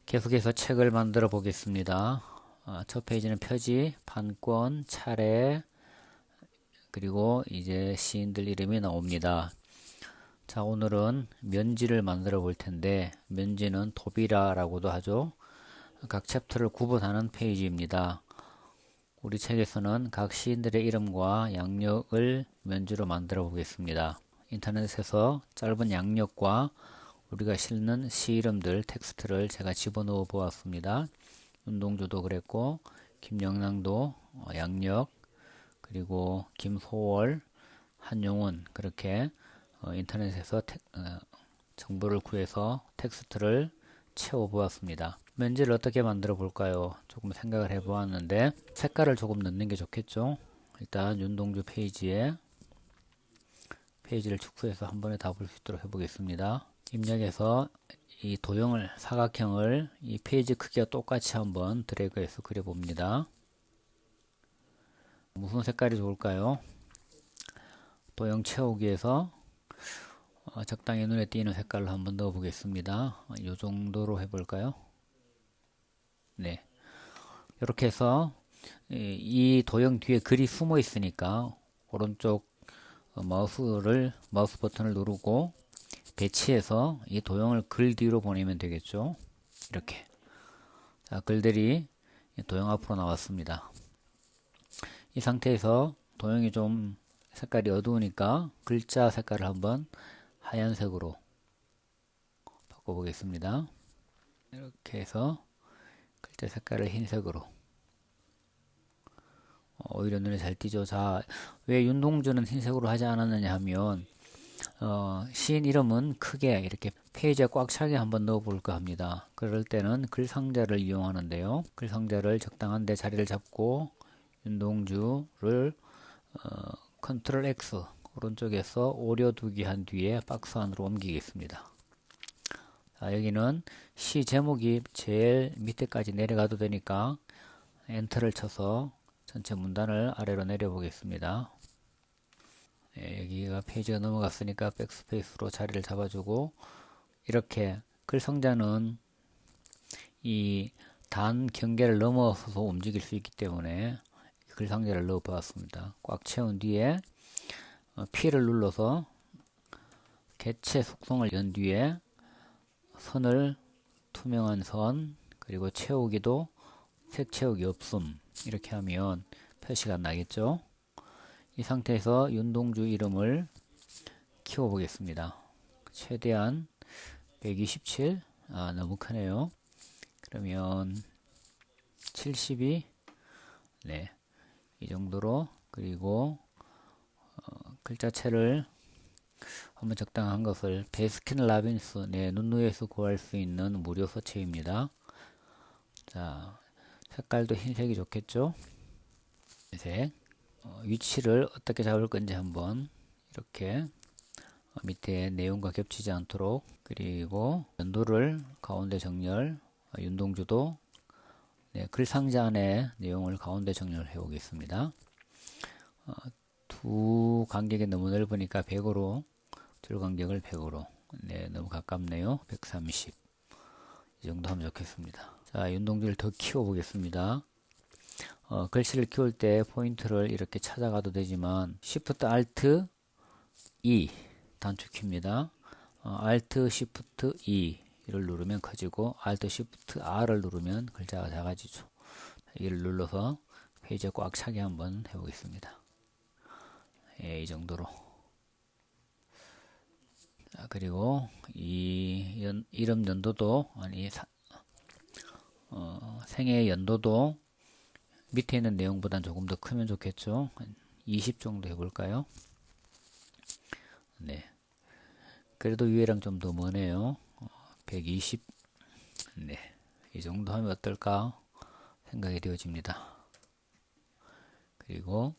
계속해서 책을 만들어 보겠습니다. 첫 페이지는 표지, 판권, 차례, 그리고 이제 시인들 이름이 나옵니다. 자, 오늘은 면지를 만들어 볼 텐데, 면지는 도비라라고도 하죠. 각 챕터를 구분하는 페이지입니다. 우리 책에서는 각 시인들의 이름과 양력을 면지로 만들어 보겠습니다. 인터넷에서 짧은 양력과 우리가 실는 시 이름들 텍스트를 제가 집어넣어 보았습니다. 윤동주도 그랬고 김영랑도 양력, 그리고 김소월, 한용운, 그렇게 인터넷에서 정보를 구해서 텍스트를 채워 보았습니다. 면지를 어떻게 만들어 볼까요? 조금 생각을 해 보았는데 색깔을 조금 넣는 게 좋겠죠. 일단 윤동주 페이지를 축소해서 한 번에 다 볼 수 있도록 해 보겠습니다. 입력해서 이 도형을, 사각형을 이 페이지 크기와 똑같이 한번 드래그해서 그려봅니다. 무슨 색깔이 좋을까요? 도형 채우기에서 적당히 눈에 띄는 색깔로 한번 넣어 보겠습니다. 이 정도로 해볼까요? 네, 이렇게 해서 이 도형 뒤에 글이 숨어 있으니까 오른쪽 마우스 버튼을 누르고 배치해서 이 도형을 글 뒤로 보내면 되겠죠. 이렇게. 자, 글들이 도형 앞으로 나왔습니다. 이 상태에서 도형이 좀 색깔이 어두우니까 글자 색깔을 한번 하얀색으로 바꿔보겠습니다. 이렇게 해서 글자 색깔을 흰색으로. 오히려 눈에 잘 띄죠. 자, 왜 윤동주는 흰색으로 하지 않았느냐 하면 시인 이름은 크게 이렇게 페이지에 꽉 차게 한번 넣어 볼까 합니다. 그럴 때는 글 상자를 이용하는데요. 글 상자를 적당한 데 자리를 잡고 윤동주를 컨트롤 X 오른쪽에서 오려두기 한 뒤에 박스 안으로 옮기겠습니다. 자, 여기는 시 제목이 제일 밑에까지 내려가도 되니까 엔터를 쳐서 전체 문단을 아래로 내려 보겠습니다. 여기가 페이지가 넘어갔으니까 백스페이스로 자리를 잡아주고, 이렇게 글 상자는 이 단 경계를 넘어서서 움직일 수 있기 때문에 글 상자를 넣어 보았습니다. 꽉 채운 뒤에 P를 눌러서 개체 속성을 연 뒤에 선을 투명한 선, 그리고 채우기도 색 채우기 없음, 이렇게 하면 표시가 나겠죠. 이 상태에서 윤동주 이름을 키워 보겠습니다. 최대한 127, 너무 크네요. 그러면 72, 네, 이 정도로. 그리고 글자체를 한번 적당한 것을 베스킨 라빈스, 네, 눈누에서 구할 수 있는 무료 서체입니다. 자, 색깔도 흰색이 좋겠죠. 흰색. 위치를 어떻게 잡을 건지 한번 이렇게 밑에 내용과 겹치지 않도록, 그리고 연도를 가운데 정렬, 윤동주도 네, 글 상자 안에 내용을 가운데 정렬해 보겠습니다. 두 간격이 너무 넓으니까 100으로, 줄 간격을 100으로, 네, 너무 가깝네요. 130, 이 정도 하면 좋겠습니다. 자, 윤동주를 더 키워 보겠습니다. 글씨를 키울 때 포인트를 이렇게 찾아가도 되지만 Shift Alt E 단축키입니다. Alt Shift E를 누르면 커지고 Alt Shift R을 누르면 글자가 작아지죠. 이를 눌러서 페이지에 꽉 차게 한번 해보겠습니다. 이 정도로. 자, 그리고 이 이름 연도도, 생애 연도도 밑에 있는 내용보단 조금 더 크면 좋겠죠. 20 정도 해볼까요? 네. 그래도 위에랑 좀 더 머네요. 120. 네. 이 정도 하면 어떨까 생각이 되어집니다. 그리고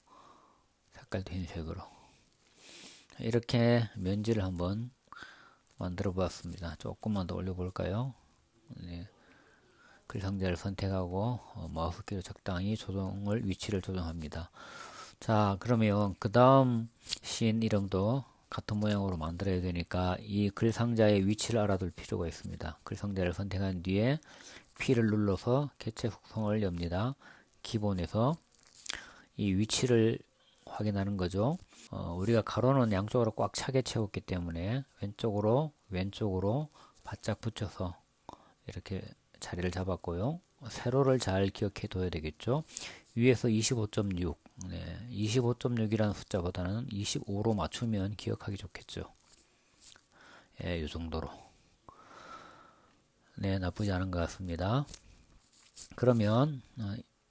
색깔도 흰색으로. 이렇게 면지를 한번 만들어 보았습니다. 조금만 더 올려볼까요? 네. 글 상자를 선택하고 마우스키로 적당히 위치를 조정합니다. 자, 그러면 그 다음 시인 이름도 같은 모양으로 만들어야 되니까 이 글 상자의 위치를 알아둘 필요가 있습니다. 글 상자를 선택한 뒤에 P를 눌러서 개체 속성을 엽니다. 기본에서 이 위치를 확인하는 거죠. 우리가 가로는 양쪽으로 꽉 차게 채웠기 때문에 왼쪽으로 바짝 붙여서 이렇게 자리를 잡았고요. 세로를 잘 기억해 둬야 되겠죠. 위에서 25.6, 25.6이라는 숫자보다는 25로 맞추면 기억하기 좋겠죠. 이 정도로. 네, 나쁘지 않은 것 같습니다. 그러면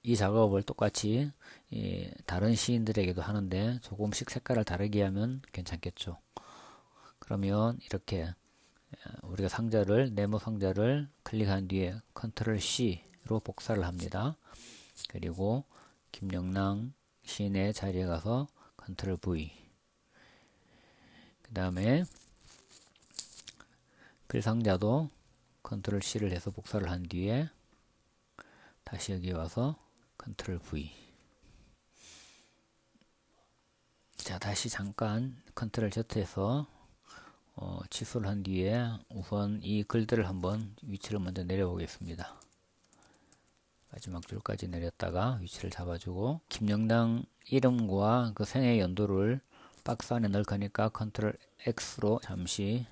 이 작업을 똑같이 다른 시인들에게도 하는데 조금씩 색깔을 다르게 하면 괜찮겠죠. 그러면 이렇게 우리가 네모 상자를 클릭한 뒤에 컨트롤 C로 복사를 합니다. 그리고 김영랑 시인의 자리에 가서 컨트롤 V, 그 다음에 글 상자도 컨트롤 C를 해서 복사를 한 뒤에 다시 여기 와서 컨트롤 V. 자, 다시 잠깐 컨트롤 Z에서 취소를 한 뒤에 우선 이 글들을 한번 위치를 먼저 내려보겠습니다. 마지막 줄까지 내렸다가 위치를 잡아주고, 김영당 이름과 그 생애 연도를 박스 안에 넣을 거니까 컨트롤 X로 잠시,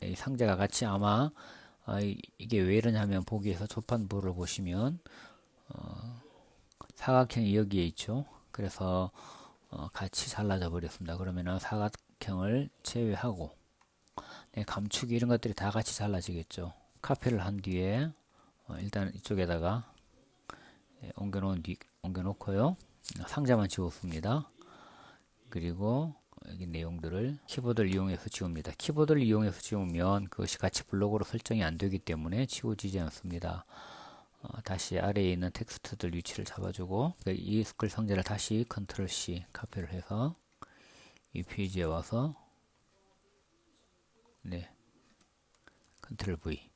이 상자가 같이 아마 이게 왜 이러냐면 보기에서 조판부를 보시면 사각형이 여기에 있죠. 그래서 같이 잘라져 버렸습니다. 그러면은 사각형을 제외하고 감축이 이런 것들이 다 같이 잘라지겠죠. 카피를 한 뒤에 일단 이쪽에다가 옮겨놓고요. 상자만 지웠습니다. 그리고 여기 내용들을 키보드를 이용해서 지웁니다. 키보드를 이용해서 지우면 그것이 같이 블록으로 설정이 안 되기 때문에 지워지지 않습니다. 다시 아래에 있는 텍스트들 위치를 잡아주고 이 글 상자를 다시 컨트롤 C 카피를 해서 이 페이지에 와서 컨트롤 V,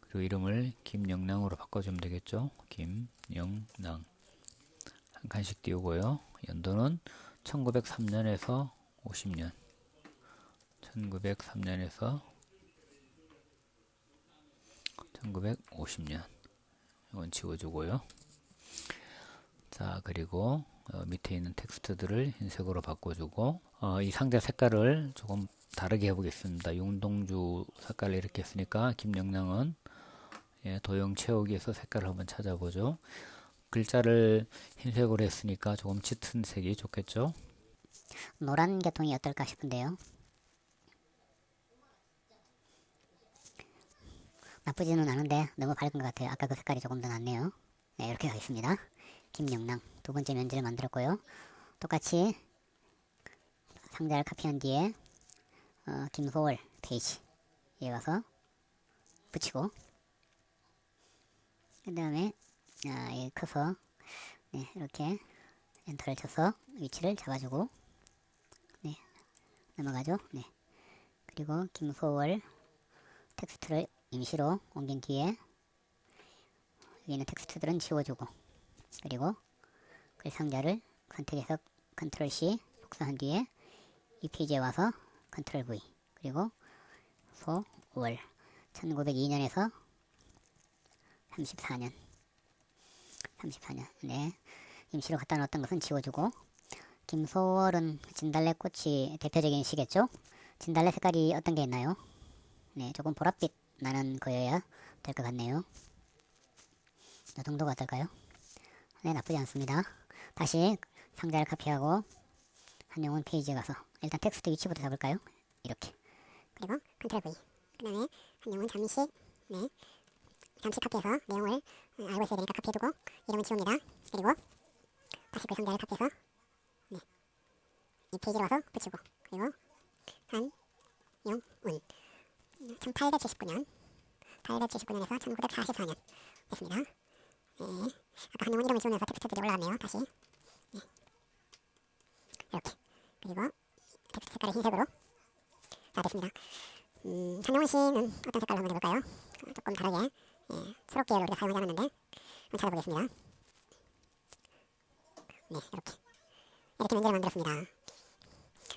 그리고 이름을 김영랑으로 바꿔주면 되겠죠. 김영랑 한 칸씩 띄우고요. 연도는 1903년에서 50년, 1903년에서 1950년 이건 지워주고요. 자, 그리고 밑에 있는 텍스트들을 흰색으로 바꿔주고 이 상자 색깔을 조금 다르게 해보겠습니다. 윤동주 색깔을 이렇게 했으니까 김영랑은 도형 채우기에서 색깔을 한번 찾아보죠. 글자를 흰색으로 했으니까 조금 짙은 색이 좋겠죠. 노란 계통이 어떨까 싶은데요. 나쁘지는 않은데 너무 밝은 것 같아요. 아까 그 색깔이 조금 더 낫네요. 네, 이렇게 가겠습니다. 김영랑 두 번째 면지를 만들었고요. 똑같이 상자를 카피한 뒤에 김소월 페이지에 가서 붙이고, 그 다음에 커서 이렇게 엔터를 쳐서 위치를 잡아주고 넘어가죠. 그리고 김소월 텍스트를 임시로 옮긴 뒤에 여기 있는 텍스트들은 지워주고, 그리고 글 상자를 선택해서 컨트롤 C 복사한 뒤에 이 페이지에 와서 컨트롤 V, 그리고 소월 1902년에서 34년 임시로 갖다 놓았던 것은 지워주고, 김소월은 진달래꽃이 대표적인 시겠죠. 진달래 색깔이 어떤 게 있나요? 조금 보랏빛 나는 거여야 될 것 같네요. 이 정도가 어떨까요? 나쁘지 않습니다. 다시 상자를 카피하고 한영훈 페이지에 가서 일단 텍스트 위치부터 잡을까요? 이렇게. 그리고 컨트롤 V. 그 다음에 한영훈 잠시 카피해서 내용을 알고 있어야 되니까 카피해두고 이름은 지웁니다. 그리고 다시 그 상자를 카피해서 이 페이지로 와서 붙이고, 그리고 한영훈 1879년에서 1944년 됐습니다. 아까 한영훈 이름을 지우면서 텍스트들이 올라왔네요. 다시 이렇게. 그리고 텍스트 색깔을 흰색으로. 자, 됐습니다. 한영훈 씨는 어떤 색깔로 한번 해볼까요? 조금 다르게 초록 계열을 우리가 사용하지 않았는데 한번 찾아보겠습니다. 이렇게 면지를 만들었습니다.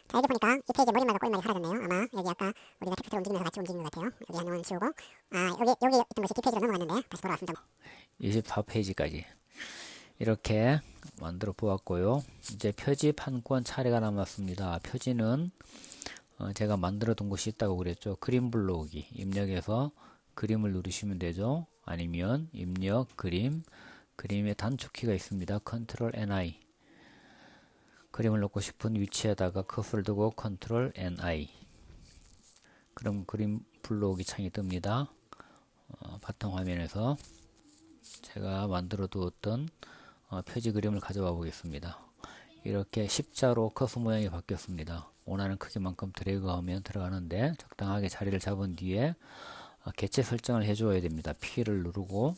자, 여기 보니까 이 페이지에 머릿말과 꼴말이 사라졌네요. 아마 여기 아까 우리가 텍스트를 움직이면서 같이 움직이는 것 같아요. 여기 한번 치우고, 여기 있던 것이 뒷페이지로 넘어갔는데 다시 돌아왔습니다. 24페이지까지 이렇게 만들어 보았고요. 이제 표지 판권 차례가 남았습니다. 표지는 제가 만들어 둔 곳이 있다고 그랬죠. 그림 불러오기. 입력해서 그림을 누르시면 되죠. 아니면 입력 그림, 그림의 단축키가 있습니다. 컨트롤 NI. 그림을 넣고 싶은 위치에다가 커서를 두고 컨트롤 NI. 그럼 그림 불러오기 창이 뜹니다. 바탕 화면에서 제가 만들어 두었던 표지 그림을 가져와 보겠습니다. 이렇게 십자로 커서 모양이 바뀌었습니다. 원하는 크기만큼 드래그하면 들어가는데 적당하게 자리를 잡은 뒤에 개체 설정을 해줘야 됩니다. P를 누르고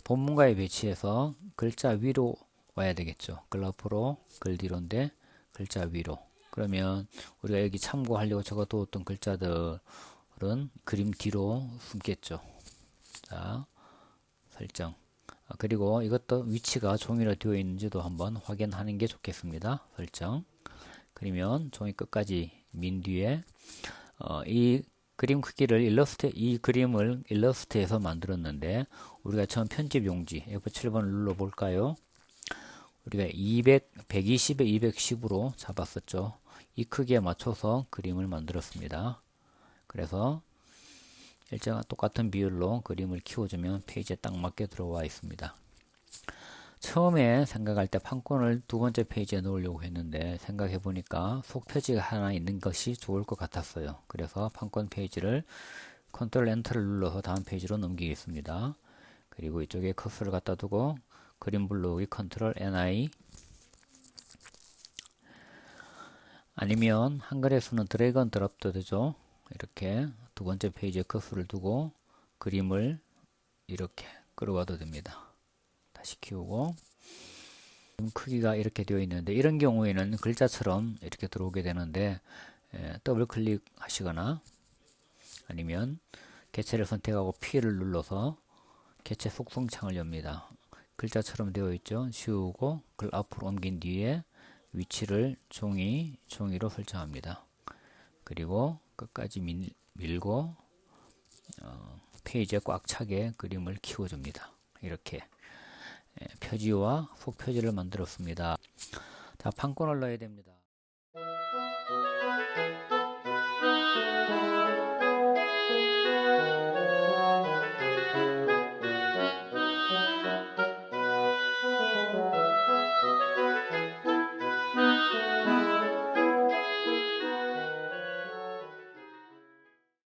본문과의 배치해서 글자 위로 와야 되겠죠. 글 앞으로, 글 뒤로인데 글자 위로. 그러면 우리가 여기 참고하려고 적어두었던 글자들은 그림 뒤로 숨겠죠. 자, 설정. 그리고 이것도 위치가 종이로 되어 있는지도 한번 확인하는 게 좋겠습니다. 설정. 그러면 종이 끝까지 민 뒤에 이 그림 크기를 이 그림을 일러스트에서 만들었는데 우리가 처음 편집 용지 F7번을 눌러 볼까요? 우리가 120에 210으로 잡았었죠. 이 크기에 맞춰서 그림을 만들었습니다. 그래서 일정한 똑같은 비율로 그림을 키워주면 페이지에 딱 맞게 들어와 있습니다. 처음에 생각할 때 판권을 두 번째 페이지에 넣으려고 했는데 생각해 보니까 속표지가 하나 있는 것이 좋을 것 같았어요. 그래서 판권 페이지를 컨트롤 엔터를 눌러서 다음 페이지로 넘기겠습니다. 그리고 이쪽에 커서를 갖다 두고 그림 불러오기 컨트롤 NI, 아니면 한글에서는 드래그 앤 드롭도 되죠. 이렇게 두 번째 페이지에 커서를 두고 그림을 이렇게 끌어와도 됩니다. 다시 키우고 크기가 이렇게 되어 있는데 이런 경우에는 글자처럼 이렇게 들어오게 되는데 더블 클릭 하시거나 아니면 개체를 선택하고 P를 눌러서 개체 속성창을 엽니다. 글자처럼 되어 있죠. 지우고 글 앞으로 옮긴 뒤에 위치를 종이로 설정합니다. 그리고 끝까지 밀고 페이지에 꽉 차게 그림을 키워줍니다. 이렇게 표지와 속표지를 만들었습니다. 자, 판권을 넣어야 됩니다.